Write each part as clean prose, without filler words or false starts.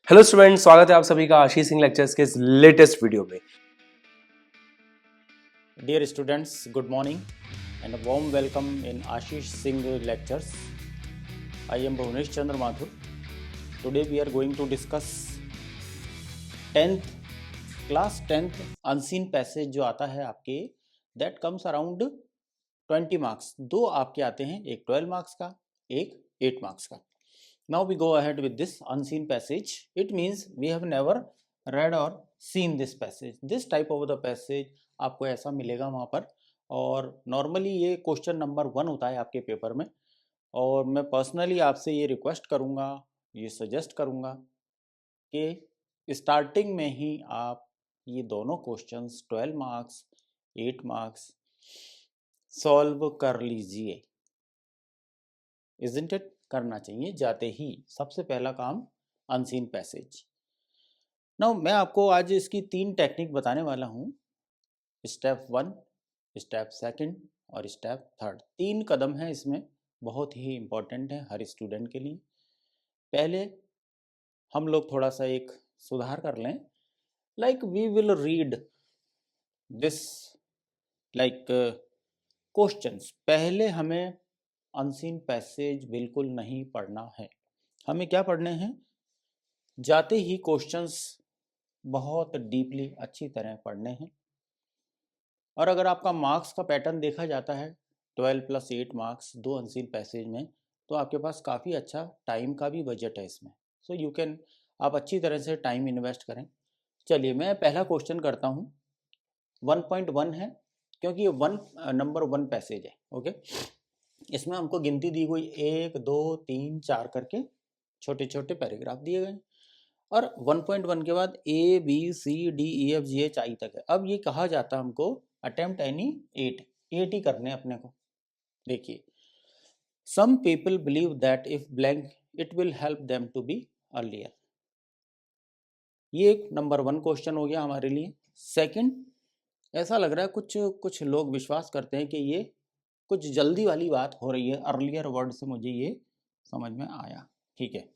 Hello student, स्वागत है आप सभी का आशीष सिंह लेक्चर्स के इस लेटेस्ट वीडियो में। Dear students, good morning and a warm welcome in Ashish Singh lectures. I am Bhunesh Chandra Mathur. Today we are going to discuss 10th class 10th unseen passage जो आता है आपके that comes around 20 marks. दो आपके आते हैं, एक 12 marks का, एक 8 marks का. Now we go ahead with this unseen passage. It means we have never read or seen this passage. This type of the passage आपको ऐसा मिलेगा वहाँ पर, और नॉर्मली ये क्वेश्चन नंबर 1 होता है आपके पेपर में। और मैं पर्सनली आपसे ये रिक्वेस्ट करूँगा, ये सजेस्ट करूँगा कि स्टार्टिंग में ही आप ये दोनों क्वेश्चंस 12 मार्क्स 8 मार्क्स सॉल्व कर लीजिए। Isn't it? करना चाहिए जाते ही। सबसे पहला काम अनसीन पैसेज। नाउ मैं आपको आज इसकी 3 टेक्निक बताने वाला हूँ। स्टेप 1, स्टेप 2 और स्टेप 3। 3 कदम हैं इसमें, बहुत ही इम्पोर्टेंट है हर स्टूडेंट के लिए। पहले हम लोग थोड़ा सा एक सुधार कर लें। Like we will read this like questions. पहले हमें अनसीन पैसेज बिल्कुल नहीं पढ़ना है। हमें क्या पढ़ने हैं? जाते ही क्वेश्चंस बहुत डीपली अच्छी तरह पढ़ने हैं। और अगर आपका मार्क्स का पैटर्न देखा जाता है 12 + 8 मार्क्स 2 अनसीन पैसेज में, तो आपके पास काफ़ी अच्छा टाइम का भी बजट है इसमें। सो यू कैन, आप अच्छी तरह से टाइम इन्वेस्ट करें। चलिए मैं पहला क्वेश्चन करता हूँ। 1.1 है, क्योंकि ये नंबर 1 पैसेज है। ओके, इसमें हमको गिनती दी हुई 1 2 3 4 करके छोटे छोटे पैराग्राफ दिए गए, और 1.1 के बाद A B C D E F G H I तक है। अब ये कहा जाता है हमको अटेम्प्ट एनी 8 ही करने अपने को। देखिए, some people believe that if blank it will help them to be earlier. ये एक नंबर 1 क्वेश्चन हो गया हमारे लिए। सेकंड, ऐसा लग रहा है कुछ लोग विश्वास करते हैं कि ये कुछ जल्दी वाली बात हो रही है। अर्लियर वर्ड से मुझे ये समझ में आया। ठीक है।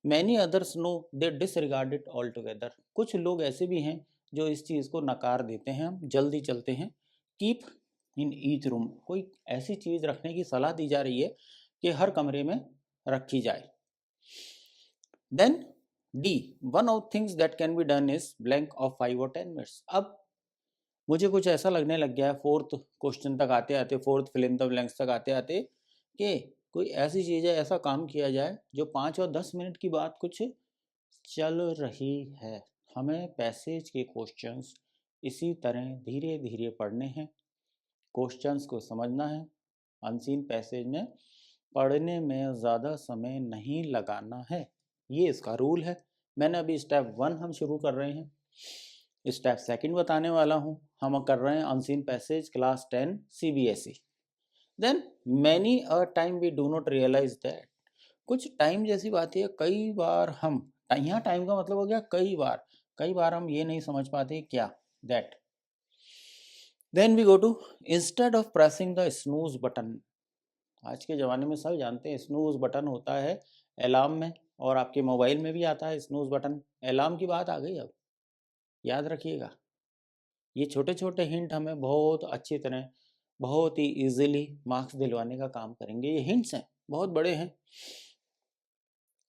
Many others no they disregard it all together. कुछ लोग ऐसे भी हैं जो इस चीज़ को नकार देते हैं, हम जल्दी चलते हैं। कीप इन ईच रूम, कोई ऐसी चीज़ रखने की सलाह दी जा रही है कि हर कमरे में रखी जाए। Then D, one of things that can be done is blank of 5 और 10 मिनट्स। अब मुझे कुछ ऐसा लगने लग गया है 4th क्वेश्चन तक आते आते, 4th fill in the blanks तक आते आते, कि कोई ऐसी चीज़ है, ऐसा काम किया जाए जो 5 और 10 मिनट की बात कुछ चल रही है। हमें पैसेज के क्वेश्चंस इसी तरह धीरे धीरे पढ़ने हैं, क्वेश्चंस को समझना है। अनसीन पैसेज में पढ़ने में ज़्यादा समय नहीं लगाना है, ये इसका रूल है। मैंने अभी स्टेप 1 हम शुरू कर रहे हैं, स्टेप 2 बताने वाला हूँ। हम कर रहे हैं unseen passage class 10 CBSE। Then many a time we do not realise that. कुछ टाइम जैसी बात है, कई बार हम, यहाँ टाइम का मतलब हो गया कई बार हम ये नहीं समझ पाते क्या that. Then we go to, instead of pressing the snooze button. आज के ज़माने में सब जानते हैं स्नूज बटन होता है अलार्म में, और आपके मोबाइल में भी आता है स्नूज बटन। अलार्म की बात आ गई, अब याद रखिएगा। ये छोटे छोटे हिंट हमें बहुत अच्छी तरह, बहुत ही इजीली मार्क्स दिलवाने का काम करेंगे। ये हिंट्स हैं, बहुत बड़े हैं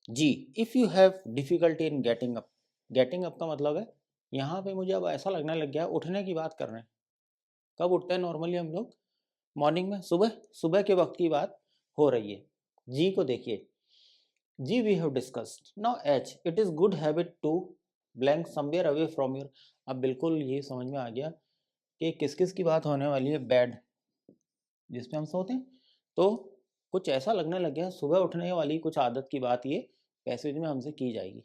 जी। If you have difficulty in getting up, getting up का मतलब है, यहाँ पे मुझे अब ऐसा लगने लग गया उठने की बात कर रहे हैं। कब उठते हैं नॉर्मली हम लोग? मॉर्निंग में, सुबह सुबह के वक्त की बात हो रही है। जी को देखिए, G we have discussed. Now H, it is good habit to blank somewhere away from your. अब बिल्कुल ये समझ में आ गया कि किस किस की बात होने वाली है। बेड, जिसपे हम सोते हैं। तो कुछ ऐसा लगने लग गया सुबह उठने वाली कुछ आदत की बात ये पैसेज में हमसे की जाएगी।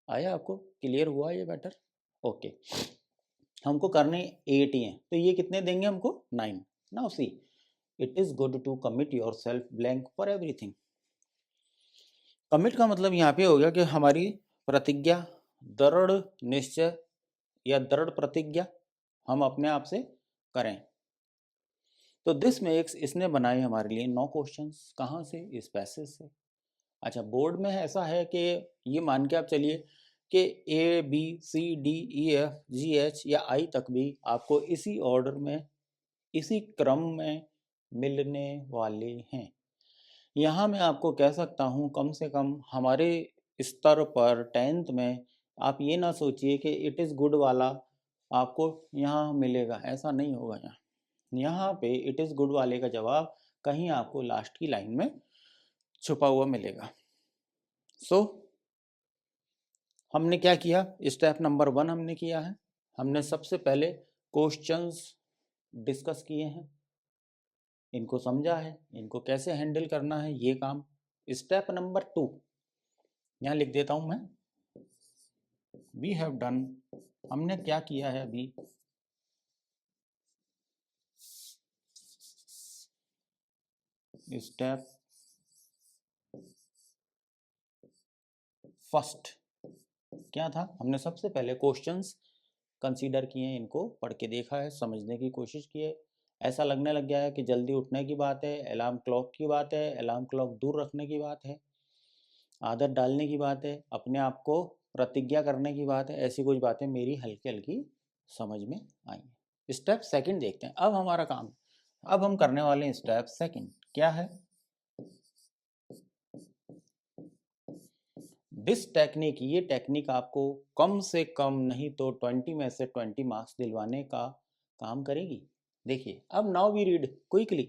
आया आपको? क्लियर हुआ ये मैटर? ओके, हमको करने 8 ही हैं, तो ये कितने देंगे हमको? 9। Now see, it is good to commit yourself blank for everything. Commit का मतलब यहाँ पे हो गया कि हमारी प्रतिज्ञा, दृढ़ निश्चय या दृढ़ प्रतिज्ञा हम अपने आप से करें। तो दिस मेक्स, इसने बनाए हमारे लिए 9 क्वेश्चंस। कहाँ से? इस पैसेज से। अच्छा, बोर्ड में ऐसा है कि ये मान के आप चलिए कि ABCDEFGH या I तक भी आपको इसी ऑर्डर में, इसी क्रम में मिलने वाले हैं। यहाँ मैं आपको कह सकता हूँ कम से कम हमारे स्तर पर 10th में आप ये ना सोचिए कि इट इज़ गुड वाला आपको यहाँ मिलेगा, ऐसा नहीं होगा। यहाँ पे इट इज़ गुड वाले का जवाब कहीं आपको लास्ट की लाइन में छुपा हुआ मिलेगा। सो हमने क्या किया, स्टेप नंबर 1 हमने किया है। हमने सबसे पहले क्वेश्चंस डिस्कस किए हैं, इनको समझा है, इनको कैसे हैंडल करना है ये काम। स्टेप नंबर 2 यहाँ लिख देता हूं मैं, वी हैव डन, हमने क्या किया है अभी, स्टेप फर्स्ट क्या था, हमने सबसे पहले क्वेश्चंस कंसीडर किए हैं, इनको पढ़ के देखा है, समझने की कोशिश की है। ऐसा लगने लग गया है कि जल्दी उठने की बात है, अलार्म क्लॉक की बात है, अलार्म क्लॉक दूर रखने की बात है, आदत डालने की बात है, अपने आप को प्रतिज्ञा करने की बात है, ऐसी कुछ बातें मेरी हल्की हल्की समझ में आई हैं। स्टेप सेकंड देखते हैं, अब हमारा काम, अब हम करने वाले हैं स्टेप सेकंड, क्या है, दिस टेक्निक, ये टेक्निक आपको कम से कम नहीं तो 20 में से 20 मार्क्स दिलवाने का काम करेगी। देखिए अब नाउ वी रीड क्विकली,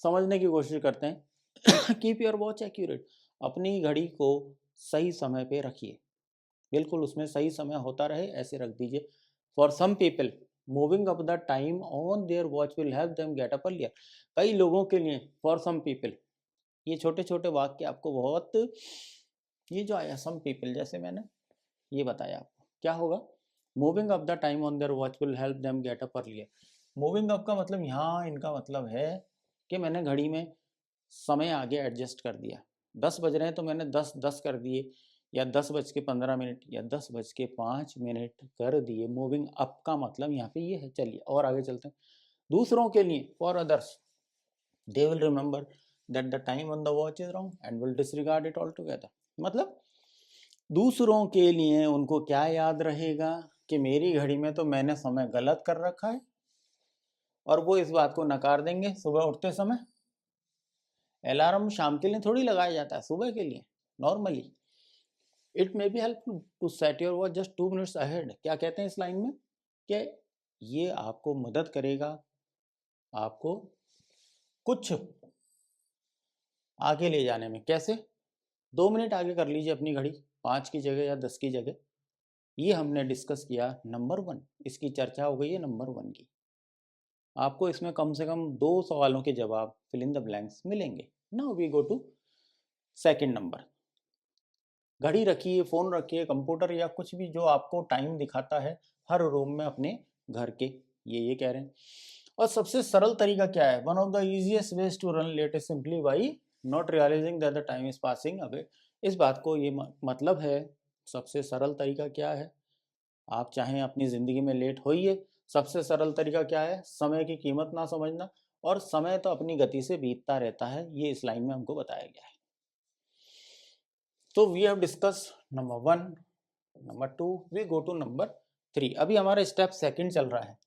समझने की कोशिश करते हैं। कीप योर वॉच एक्यूरेट, अपनी घड़ी को सही समय पे रखिए, बिल्कुल उसमें सही समय होता रहे ऐसे रख दीजिए। For some people moving up the time on their watch will help them get up earlier, कई लोगों के लिए फॉर सम पीपल, ये छोटे छोटे वाक्य आपको बहुत, ये जो आया सम पीपल, जैसे मैंने ये बताया आपको, क्या होगा, moving up the time on their watch will help them get up earlier. Moving up का मतलब यहाँ इनका मतलब है कि मैंने घड़ी में समय आगे एडजस्ट कर दिया, 10 बज रहे हैं तो मैंने 10:10 कर दिए, या 10:15 या 10:05 कर दिए। मूविंग अप का मतलब यहाँ पे ये है। चलिए और आगे चलते हैं। दूसरों के लिए, for others, they will remember that the time on the watch is wrong and will disregard it all together. मतलब दूसरों के लिए उनको क्या याद रहेगा कि मेरी घड़ी में तो मैंने समय गलत कर रखा है, और वो इस बात को नकार देंगे सुबह उठते समय। अलार्म शाम के लिए थोड़ी लगाया जाता है, सुबह के लिए normally. It may be help to set your watch just 2 minutes ahead, क्या कहते हैं इस लाइन में, कि ये आपको मदद करेगा, आपको कुछ आगे ले जाने में। कैसे, 2 मिनट आगे कर लीजिए अपनी घड़ी, 5 की जगह या 10 की जगह। ये हमने डिस्कस किया नंबर 1, इसकी चर्चा हो गई है नंबर 1 की। आपको इसमें कम से कम 2 सवालों के जवाब फिल इन द ब्लैंक्स मिलेंगे। Now we go to second number. घड़ी रखिए, फ़ोन रखिए, कंप्यूटर या कुछ भी जो आपको टाइम दिखाता है हर रूम में अपने घर के, ये कह रहे हैं। और सबसे सरल तरीका क्या है, one of the easiest ways to run late is simply by not realising that the time is passing away. इस बात को ये मतलब है, सबसे सरल तरीका क्या है, आप चाहें अपनी ज़िंदगी में लेट होइए, सबसे सरल तरीका क्या है, समय की कीमत ना समझना, और समय तो अपनी गति से बीतता रहता है, ये इस लाइन में हमको बताया गया है। तो we have discuss number 1, number 2, we go to number 3। अभी हमारा स्टेप सेकंड चल रहा है।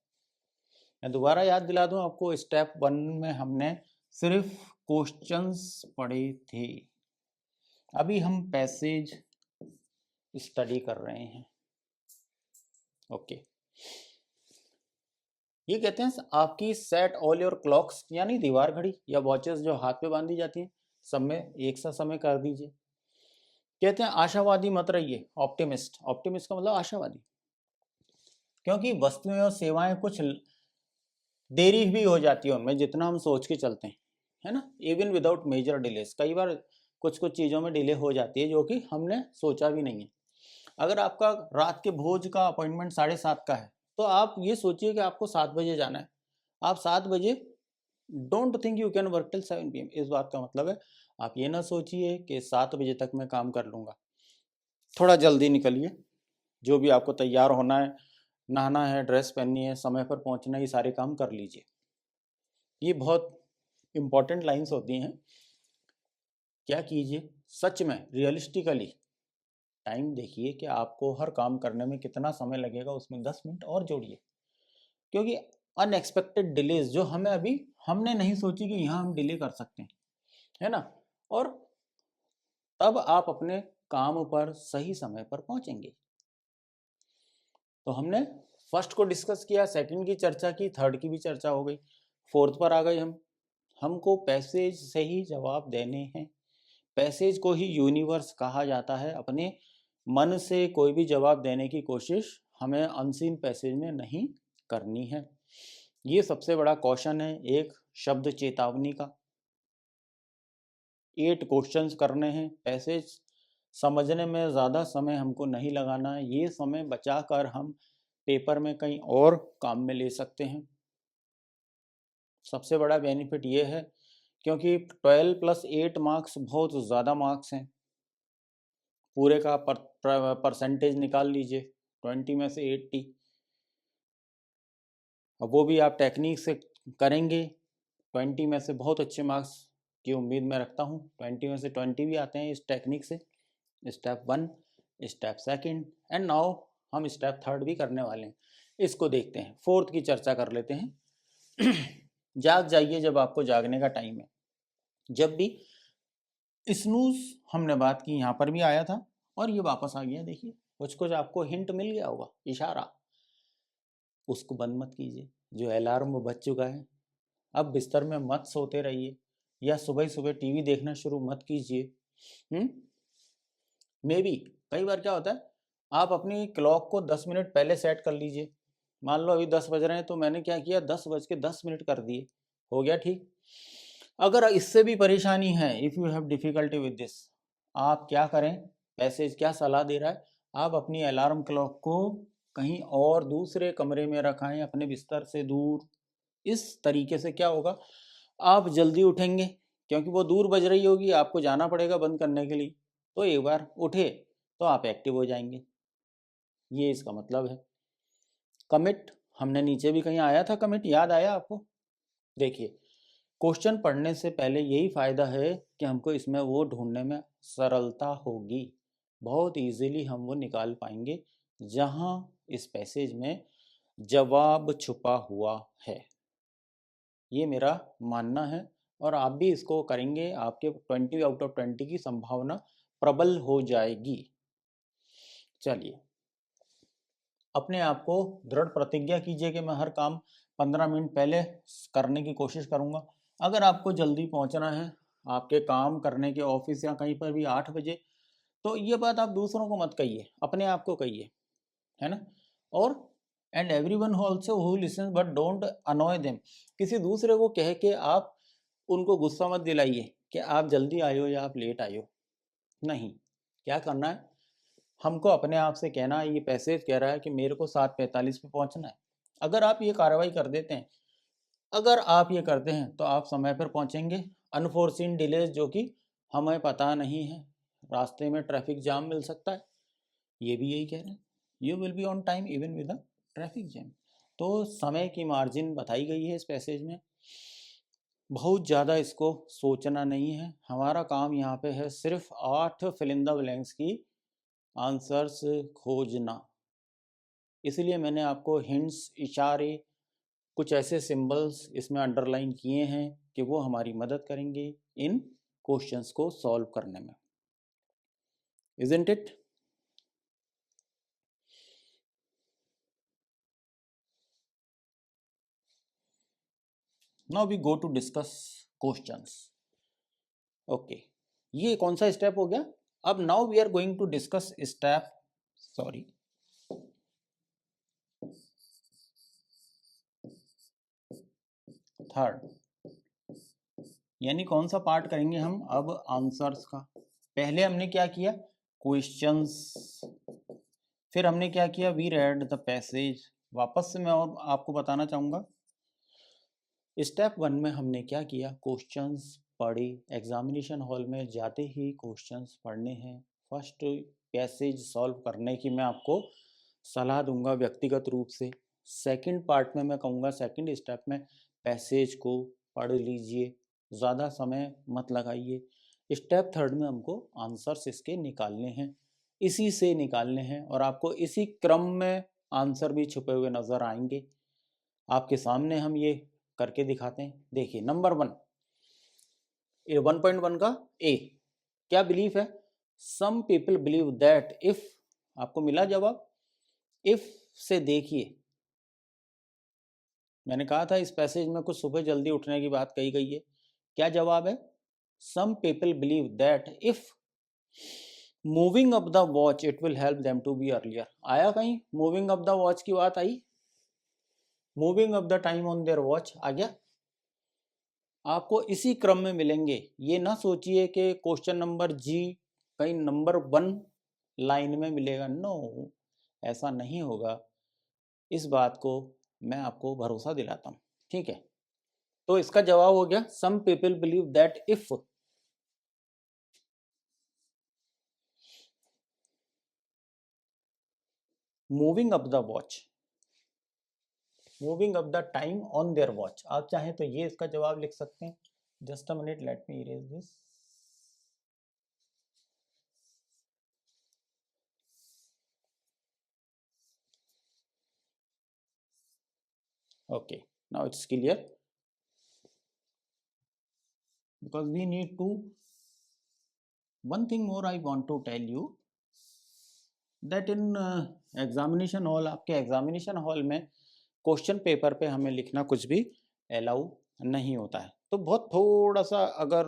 मैं दोबारा याद दिला दूं आपको, स्टेप 1 में हमने सिर्फ क्वेश्चंस पढ़े थे, अभी हम पैसेज स्टडी कर रहे हैं। ओके, ये कहते हैं आपकी सेट ऑल योर क्लॉक्स, यानी दीवार घड़ी या वॉचेस जो हाथ पे बांधी जाती हैं, सब में एक सा समय कर दीजिए। कहते हैं आशावादी मत रहिए, ऑप्टिमिस्ट, ऑप्टिमिस्ट का मतलब आशावादी, क्योंकि वस्तुएं और सेवाएं कुछ देरी भी हो जाती है उनमें जितना हम सोच के चलते हैं, है ना, इवन विदाउट मेजर डिलेस। कई बार कुछ कुछ चीज़ों में डिले हो जाती है जो कि हमने सोचा भी नहीं है। अगर आपका रात के भोज का अपॉइंटमेंट 7:30 का है, तो आप ये सोचिए कि आपको 7 बजे जाना है, आप 7 बजे, don't think you can work till 7 PM। इस बात का मतलब है आप ये ना सोचिए कि 7 बजे तक मैं काम कर लूँगा, थोड़ा जल्दी निकलिए, जो भी आपको तैयार होना है, नहाना है, ड्रेस पहननी है, समय पर पहुंचना, ये सारे काम कर लीजिए। ये बहुत इंपॉर्टेंट लाइंस होती हैं। क्या कीजिए, सच में रियलिस्टिकली टाइम देखिए कि आपको हर काम करने में कितना समय लगेगा, उसमें 10 मिनट और जोड़िए, क्योंकि अनएक्सपेक्टेड डिलेज जो हमें अभी हमने नहीं सोची कि यहाँ हम डिले कर सकते हैं, है ना, और तब आप अपने काम पर सही समय पर पहुंचेंगे। तो हमने फर्स्ट को डिस्कस किया, सेकंड की चर्चा की, थर्ड की भी चर्चा हो गई, फोर्थ पर आ गए हम। हमको पैसेज से ही जवाब देने हैं। पैसेज को ही यूनिवर्स कहा जाता है। अपने मन से कोई भी जवाब देने की कोशिश हमें अनसीन पैसेज में नहीं करनी है। ये सबसे बड़ा क्वेश्चन है, एक शब्द चेतावनी का। 8 क्वेश्चंस करने हैं। पैसेज समझने में ज़्यादा समय हमको नहीं लगाना है, ये समय बचाकर हम पेपर में कहीं और काम में ले सकते हैं। सबसे बड़ा बेनिफिट ये है क्योंकि 12 + 8 मार्क्स बहुत ज़्यादा मार्क्स हैं। पूरे का परसेंटेज निकाल लीजिए, 20 में से 80। अब वो भी आप टेक्निक से करेंगे, 20 में से बहुत अच्छे मार्क्स की उम्मीद मैं रखता हूँ। 20 में से 20 भी आते हैं इस टेक्निक से। स्टेप 1, स्टेप 2 एंड नाउ हम स्टेप 3 भी करने वाले हैं। इसको देखते हैं। फोर्थ की चर्चा कर लेते हैं। जाग जाइए जब आपको जागने का टाइम है। जब भी स्नूज हमने बात की, यहाँ पर भी आया था और ये वापस आ गया। देखिए कुछ आपको हिंट मिल गया होगा, इशारा। उसको बंद मत कीजिए, जो अलार्म बज चुका है। अब बिस्तर में मत सोते रहिए या सुबह सुबह टीवी देखना शुरू मत कीजिए। मे बी कई बार क्या होता है, आप अपनी क्लॉक को 10 मिनट पहले सेट कर लीजिए। मान लो अभी 10 बज रहे हैं, तो मैंने क्या किया, 10:10 कर दिए, हो गया ठीक। अगर इससे भी परेशानी है, if you have difficulty with this, आप क्या करें, पैसेज क्या सलाह दे रहा है, आप अपनी अलार्म क्लॉक को कहीं और दूसरे कमरे में रखाएं, अपने बिस्तर से दूर। इस तरीके से क्या होगा, आप जल्दी उठेंगे, क्योंकि वो दूर बज रही होगी, आपको जाना पड़ेगा बंद करने के लिए। तो एक बार उठे तो आप एक्टिव हो जाएंगे, ये इसका मतलब है। कमिट, हमने नीचे भी कहीं आया था कमिट, याद आया आपको? देखिए क्वेश्चन पढ़ने से पहले यही फ़ायदा है कि हमको इसमें वो ढूंढने में सरलता होगी, बहुत इजीली हम वो निकाल पाएंगे जहां इस पैसेज में जवाब छुपा हुआ है। ये मेरा मानना है और आप भी इसको करेंगे, आपके 20 आउट ऑफ 20 की संभावना प्रबल हो जाएगी। चलिए, अपने आप को दृढ़ प्रतिज्ञा कीजिए कि मैं हर काम 15 मिनट पहले करने की कोशिश करूंगा। अगर आपको जल्दी पहुंचना है आपके काम करने के ऑफिस या कहीं पर भी 8 बजे, तो ये बात आप दूसरों को मत कहिए, अपने आप को कहिए, है ना। और and everyone also who lessons but don't अनॉय them, किसी दूसरे को कह के आप उनको गुस्सा मत दिलाइए कि आप जल्दी आए हो या आप लेट आए हो। नहीं, क्या करना है, हमको अपने आप से कहना है, ये पैसेज कह रहा है कि मेरे को 7:45 पे पहुंचना है। अगर आप ये कार्रवाई कर देते हैं, अगर आप ये करते हैं तो आप समय पर पहुंचेंगे। अनफोर्सीन डिलेज जो कि हमें पता नहीं है, रास्ते में ट्रैफिक जाम मिल सकता है, ये भी यही कह रहे हैं, you will be on time even with the traffic jam. तो समय की मार्जिन बताई गई है इस पैसेज में, बहुत ज़्यादा इसको सोचना नहीं है। हमारा काम यहाँ पे है सिर्फ 8 फिल इन द ब्लैंक्स की आंसर्स खोजना। इसलिए मैंने आपको हिंट्स, इशारे, कुछ ऐसे सिंबल्स इसमें अंडरलाइन किए हैं कि वो हमारी मदद करेंगे इन क्वेश्चंस को सॉल्व करने में। Isn't it? Now we go to discuss questions. Okay, ये कौन सा स्टेप हो गया? अब now we are going to discuss step, sorry, third. यानी कौन सा पार्ट करेंगे हम अब? आंसर्स का। पहले हमने क्या किया? क्वेश्चंस। फिर हमने क्या किया? We read the passage. वापस से मैं और आपको बताना चाहूँगा, स्टेप 1 में हमने क्या किया? क्वेश्चंस पढ़े। एग्जामिनेशन हॉल में जाते ही क्वेश्चंस पढ़ने हैं। फर्स्ट पैसेज सॉल्व करने की मैं आपको सलाह दूंगा व्यक्तिगत रूप से। सेकंड पार्ट में मैं कहूँगा, सेकंड स्टेप में पैसेज को पढ़ लीजिए, ज़्यादा समय मत लगाइए। स्टेप थर्ड में हमको आंसर्स इसके निकालने हैं, इसी से निकालने हैं, और आपको इसी क्रम में आंसर भी छुपे हुए नजर आएंगे। आपके सामने हम ये करके दिखाते हैं। देखिए नंबर 1.1 का ए, क्या बिलीफ है? Some people believe that if, आपको मिला जवाब इफ से। देखिए मैंने कहा था इस पैसेज में कुछ सुबह जल्दी उठने की बात कही गई है। क्या जवाब है? Some people believe that if moving up the watch it will help them to be earlier. आया कहीं मूविंग अप द वॉच की बात आई? Moving up the time on their watch आ गया। आपको इसी क्रम में मिलेंगे। ये ना सोचिए कि क्वेश्चन नंबर जी कहीं नंबर 1 लाइन में मिलेगा। नो, ऐसा नहीं होगा। इस बात को मैं आपको भरोसा दिलाता हूँ, ठीक है। तो इसका जवाब हो गया some people believe that if moving up the watch, moving up the time on their watch. आप चाहें तो ये इसका जवाब लिख सकते हैं। Just a minute, let me erase this. okay, now it's clear because we need to, one thing more I want to tell you that in examination hall, आपके एग्जामिनेशन हॉल में क्वेश्चन पेपर पे हमें लिखना कुछ भी allow नहीं होता है। तो बहुत थोड़ा सा अगर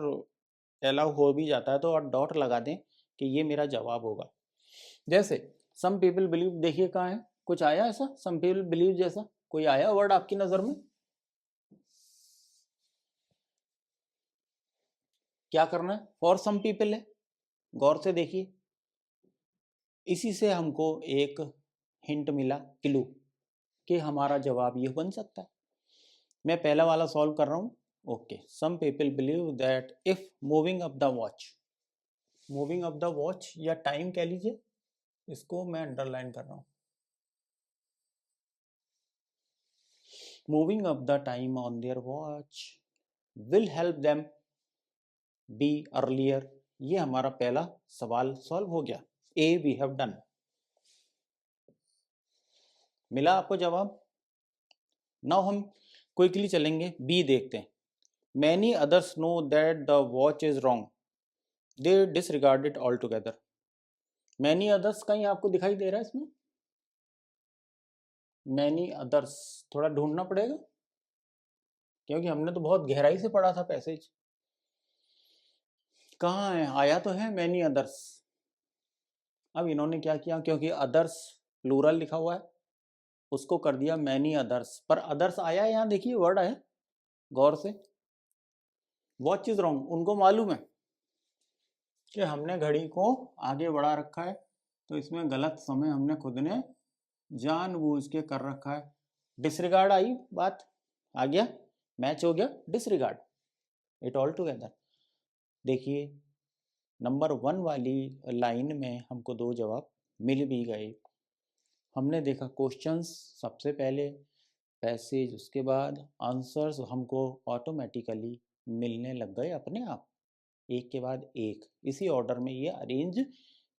अलाउ हो भी जाता है तो आप डॉट लगा दें कि ये मेरा जवाब होगा। जैसे सम पीपल बिलीव, देखिए कहाँ है, कुछ आया ऐसा सम पीपल बिलीव जैसा कोई आया वर्ड आपकी नजर में? क्या करना है? फॉर सम पीपल है, गौर से देखिए। इसी से हमको एक हिंट मिला, क्लू, कि हमारा जवाब ये बन सकता है। मैं पहला वाला सॉल्व कर रहा हूँ। Okay, some people believe that if moving up the watch, moving up the watch या टाइम कह लीजिए, इसको मैं अंडरलाइन कर रहा हूँ। Moving up the time on their watch will help them be earlier. ये हमारा पहला सवाल सॉल्व हो गया। A we have done. मिला आपको जवाब? नाउ हम क्विकली चलेंगे, बी देखते हैं। Many others know that the watch is wrong, they disregard it all together. Many others कहीं आपको दिखाई दे रहा है इसमें? मैनी अदर्स थोड़ा ढूंढना पड़ेगा क्योंकि हमने तो बहुत गहराई से पढ़ा था पैसेज। कहाँ है? आया तो है मैनी अदर्स। अब इन्होंने क्या किया, क्योंकि अदर्स प्लूरल लिखा हुआ है, उसको कर दिया मैनी अदर्स। पर अदर्स आया है, यहाँ देखिए वर्ड आया, गौर से। वॉच इज रॉन्ग, उनको मालूम है कि हमने घड़ी को आगे बढ़ा रखा है, तो इसमें गलत समय हमने खुद ने जानबूझ के कर रखा है। डिसरिगार्ड आई बात, आ गया, मैच हो गया, डिसरिगार्ड इट ऑल टुगेदर। देखिए नंबर 1 वाली लाइन में हमको 2 जवाब मिल भी गए। हमने देखा क्वेश्चंस सबसे पहले, पैसेज उसके बाद, आंसर्स हमको ऑटोमेटिकली मिलने लग गए अपने आप, एक के बाद एक, इसी ऑर्डर में ये अरेंज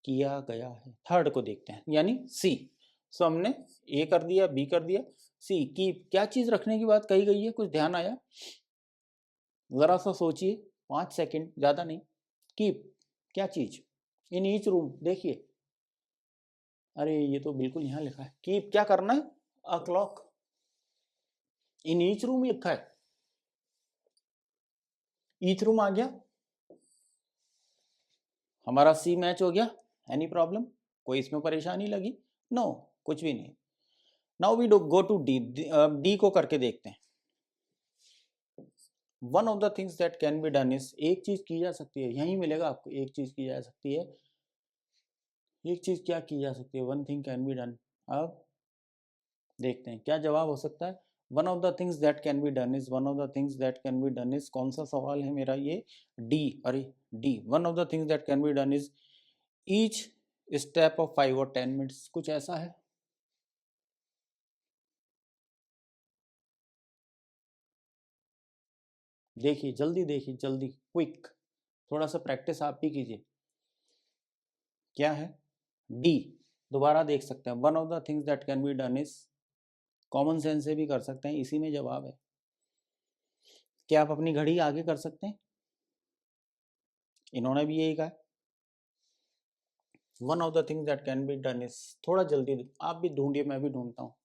किया गया है। थर्ड को देखते हैं, यानी सी। सो हमने ए कर दिया, बी कर दिया, सी की क्या चीज रखने की बात कही गई है? कुछ ध्यान आया? जरा सा सोचिए, 5 सेकंड, ज्यादा नहीं। कीप क्या चीज? इन ईच रूम, देखिए, अरे ये तो बिल्कुल यहाँ लिखा है। कीप क्या करना है? A clock. In each room लिखा है, ईच रूम आ गया, हमारा सी मैच हो गया। Any problem? कोई इसमें परेशानी लगी? नो, कुछ भी नहीं। Now we go to D. D को करके देखते हैं। One of the things that can be done is, एक चीज की जा सकती है, यही मिलेगा आपको, एक चीज की जा सकती है। एक चीज क्या की जा सकती है? One thing can be done. अब देखते हैं क्या जवाब हो सकता है। One of the things that can be done is, one of the things that can be done is, कौन सा सवाल है मेरा ये? डी। अरे D, one of the things that can be done is each step of 5 और 10 minutes, कुछ ऐसा है। देखिए जल्दी, देखिए जल्दी, क्विक। थोड़ा सा प्रैक्टिस आप भी कीजिए। क्या है? डी। दोबारा देख सकते हैं, one of the things that can be done is, common sense से भी कर सकते हैं, इसी में जवाब है। क्या आप अपनी घड़ी आगे कर सकते हैं? इन्होंने भी यही कहा, one of the things that can be done is, थोड़ा जल्दी आप भी ढूंढिए, मैं भी ढूंढता हूँ।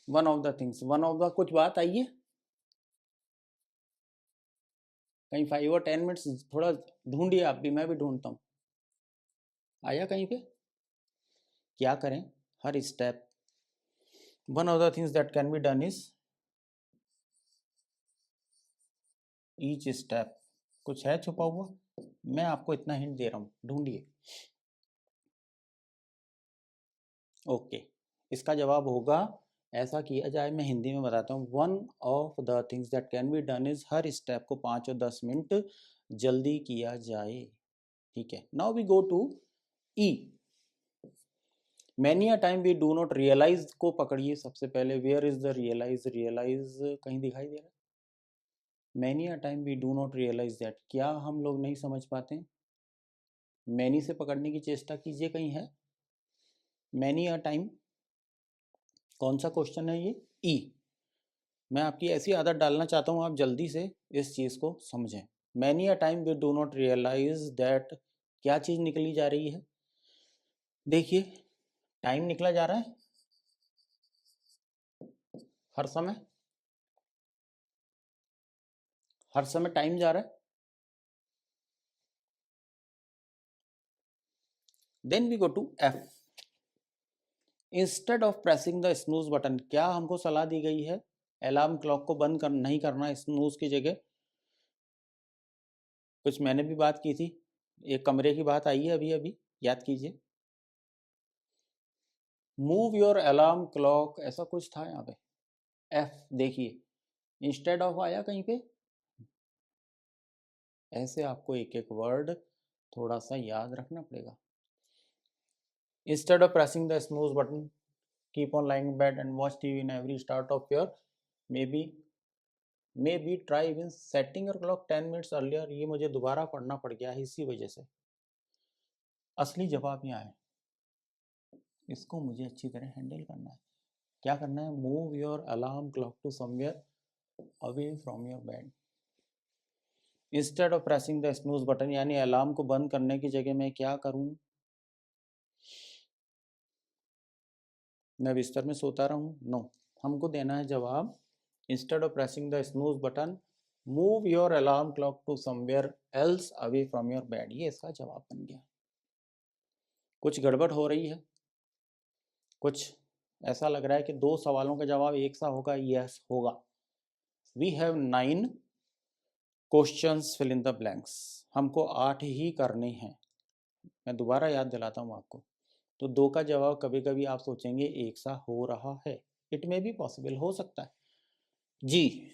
One of the things, one of the कुछ बात आई है कहीं, 5 और 10 मिनट्स थोड़ा ढूंढिए आप भी, मैं भी ढूंढता हूँ। आया कहीं पे? क्या करें? हर step, one of the things that can be done is, each step, कुछ है छुपा हुआ? मैं आपको इतना हिंट दे रहा हूँ, ढूंढिए। ओके, इसका जवाब होगा, ऐसा किया जाए, मैं हिंदी में बताता हूँ, one of the things that can be done is, her step को 5 और 10 मिनट जल्दी किया जाए। ठीक है, now we go to E. Many a time we do not realise को पकड़िए सबसे पहले। Where is the realise? Realise कहीं दिखाई दे रहा है? Many a time we do not realise that, क्या हम लोग नहीं समझ पाते? मैनी से पकड़ने की चेष्टा कीजिए, कहीं है मैनी अ टाइम? कौन सा क्वेश्चन है ये? ई। मैं आपकी ऐसी आदत डालना चाहता हूँ, आप जल्दी से इस चीज़ को समझें। Many a time we do not realise that, क्या चीज़ निकली जा रही है? देखिए, टाइम निकला जा रहा है हर समय, हर समय टाइम जा रहा है। Then we go to F. Instead of pressing the snooze button, क्या हमको सलाह दी गई है? अलार्म क्लॉक को बंद नहीं करना, स्नूज की जगह। कुछ मैंने भी बात की थी, एक कमरे की बात आई है अभी अभी, याद कीजिए। मूव योर अलार्म क्लॉक, ऐसा कुछ था यहाँ पे। एफ देखिए, इंस्टेड ऑफ आया कहीं पे। ऐसे आपको एक एक वर्ड थोड़ा सा याद रखना पड़ेगा। Instead of pressing the snooze button, keep on lying bed and watch TV in every start of your, may be try even setting your clock 10 minutes earlier. ये मुझे दोबारा पढ़ना पड़ गया है इसी वजह से। असली जवाब यहाँ है, इसको मुझे अच्छी तरह हैंडल करना है। क्या करना है? Move your alarm clock to somewhere away from your bed. Instead of pressing the snooze button, यानी अलार्म को बंद करने की जगह मैं क्या करूं? मैं बिस्तर में सोता रहूं? नो, हमको देना है जवाब, instead of pressing the snooze button, move your alarm clock to somewhere else away from your bed. ये इसका जवाब बन गया। कुछ गड़बड़ हो रही है? कुछ ऐसा लग रहा है कि 2 सवालों का जवाब एक सा होगा? यस होगा। We have 9 questions, fill in the blanks. हमको 8 ही करने हैं। मैं दोबारा याद दिलाता हूँ आपको। तो 2 का जवाब कभी कभी आप सोचेंगे एक सा हो रहा है, इट में भी पॉसिबल हो सकता है जी।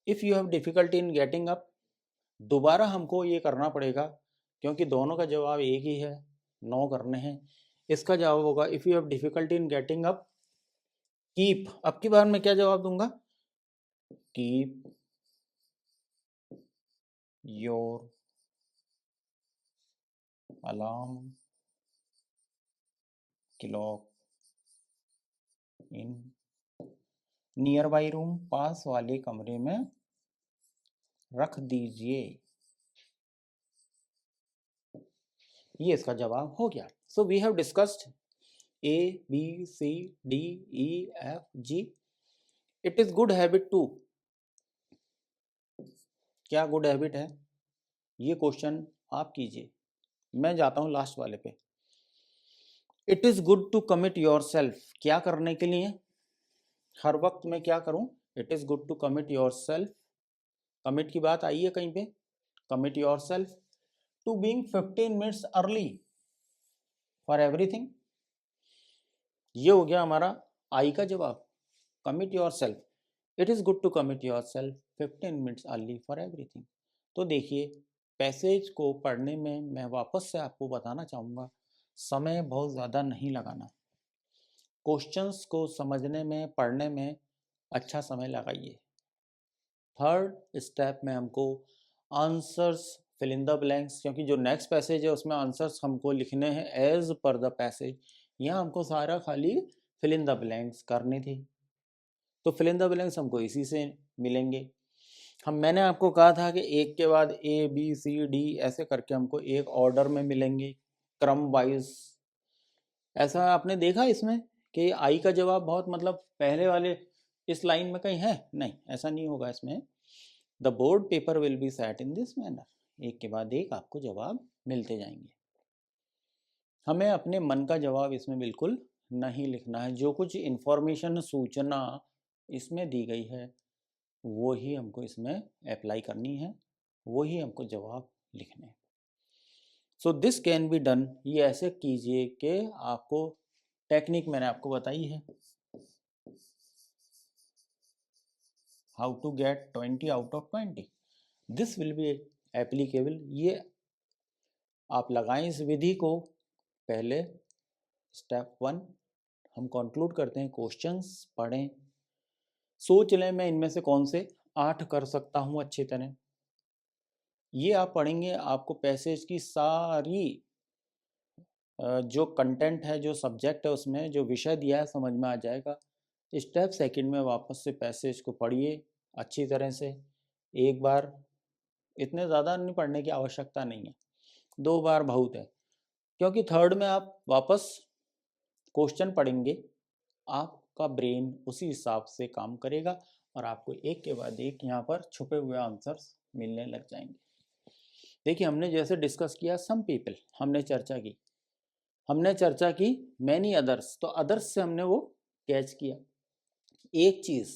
If you have difficulty in getting up, दोबारा हमको ये करना पड़ेगा क्योंकि दोनों का जवाब एक ही है, 9 करने हैं। इसका जवाब होगा, if you have difficulty in getting up, keep. अब की बार मैं क्या जवाब दूंगा? Keep your alarm clock in nearby room, पास वाले कमरे में रख दीजिए। ये इसका जवाब हो गया। So we have discussed A, B, C, D, E, F, G. It is good habit to, क्या गुड हैबिट है? ये क्वेश्चन आप कीजिए। मैं जाता हूं लास्ट वाले पे। It is good to commit yourself, क्या करने के लिए? हर वक्त मैं क्या करूं? It is good to commit yourself. Commit की बात आई है कहीं पे? Commit yourself to being 15 minutes early for everything. ये हो गया हमारा आई का जवाब, commit yourself. It is good to commit yourself 15 minutes early for everything. तो देखिए, पैसेज को पढ़ने में मैं वापस से आपको बताना चाहूँगा, समय बहुत ज़्यादा नहीं लगाना। क्वेश्चंस को समझने में, पढ़ने में अच्छा समय लगाइए। थर्ड स्टेप में हमको answers fill in the blanks, क्योंकि जो नेक्स्ट पैसेज है उसमें आंसर्स हमको लिखने हैं एज पर द पैसेज। यहाँ हमको सारा खाली फिल इन द ब्लैंक्स करनी थी, तो फिल इन द ब्लैंक्स हमको इसी से मिलेंगे। मैंने आपको कहा था कि एक के बाद ए बी सी डी ऐसे करके हमको एक ऑर्डर में मिलेंगे, क्रम वाइज। ऐसा आपने देखा इसमें कि आई का जवाब बहुत मतलब पहले वाले इस लाइन में कहीं है? नहीं, ऐसा नहीं होगा इसमें। The board paper will be set in this manner, एक के बाद एक आपको जवाब मिलते जाएंगे। हमें अपने मन का जवाब इसमें बिल्कुल नहीं लिखना है। जो कुछ इंफॉर्मेशन सूचना इसमें दी गई है वो ही हमको इसमें अप्लाई करनी है, वो ही हमको जवाब लिखने हैं। So this can be done, ये ऐसे कीजिए कि आपको टेक्निक मैंने आपको बताई है, how to get 20 out of 20। This will be applicable. ये आप लगाएं इस विधि को। पहले स्टेप 1 हम कंक्लूड करते हैं, क्वेश्चंस पढ़ें, सोच लें मैं इनमें से कौन से 8 कर सकता हूं अच्छी तरह। ये आप पढ़ेंगे, आपको पैसेज की सारी जो कंटेंट है, जो सब्जेक्ट है, उसमें जो विषय दिया है समझ में आ जाएगा। स्टेप सेकंड में वापस से पैसेज को पढ़िए अच्छी तरह से, एक बार, इतने ज़्यादा नहीं पढ़ने की आवश्यकता नहीं है, 2 बार बहुत है, क्योंकि थर्ड में आप वापस क्वेश्चन पढ़ेंगे, आपका ब्रेन उसी हिसाब से काम करेगा और आपको एक के बाद एक यहाँ पर छुपे हुए आंसर्स मिलने लग जाएंगे। देखिए, हमने जैसे डिस्कस किया सम पीपल, हमने चर्चा की मैनी अदर्स, तो अदर्स से हमने वो कैच किया। एक चीज़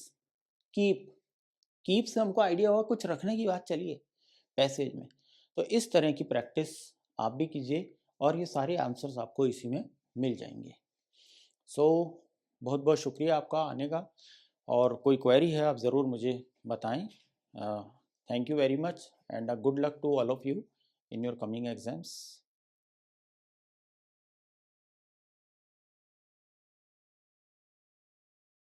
कीप से हमको आइडिया हुआ कुछ रखने की बात चली है पैसेज में, तो इस तरह की प्रैक्टिस आप भी कीजिए और ये सारे आंसर्स आपको इसी में मिल जाएंगे। सो बहुत बहुत शुक्रिया आपका आने का, और कोई क्वेरी है आप ज़रूर मुझे बताएं। Thank you very much and good luck to all of you in your coming exams.